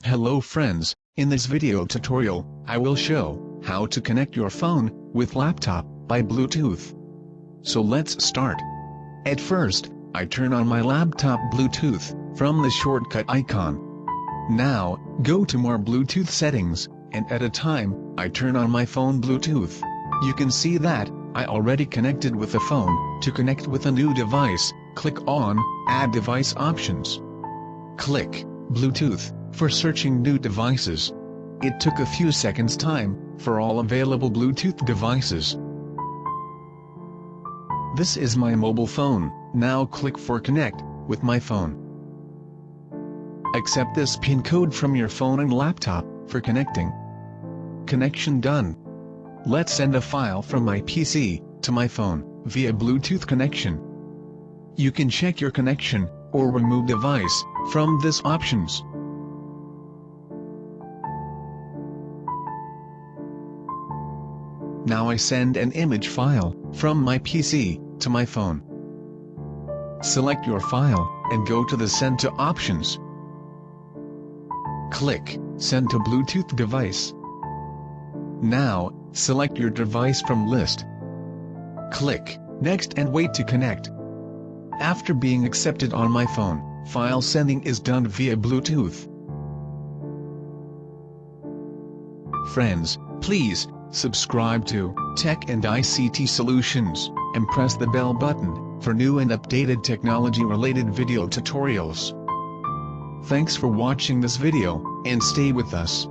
Hello friends, in this video tutorial, I will show how to connect your phone with laptop by Bluetooth. So let's start. At first, I turn on my laptop Bluetooth from the shortcut icon. Now, go to more Bluetooth settings, and at a time, I turn on my phone Bluetooth. You can see that I already connected with the phone. To connect with a new device, click on Add Device Options. Click Bluetooth for searching new devices. It took a few seconds time for all available Bluetooth devices. This is my mobile phone. Now click for Connect with my phone. Accept this PIN code from your phone and laptop for connecting. Connection done. Let's send a file from my PC to my phone via Bluetooth connection. You can check your connection or remove device from this options. Now I send an image file from my PC to my phone. Select your file and go to the Send to options. Click Send to Bluetooth device. Now, select your device from list. Click Next and wait to connect. After being accepted on my phone, file sending is done via Bluetooth. Friends, please subscribe to Tech and ICT Solutions, and press the bell button for new and updated technology-related video tutorials. Thanks for watching this video, and stay with us.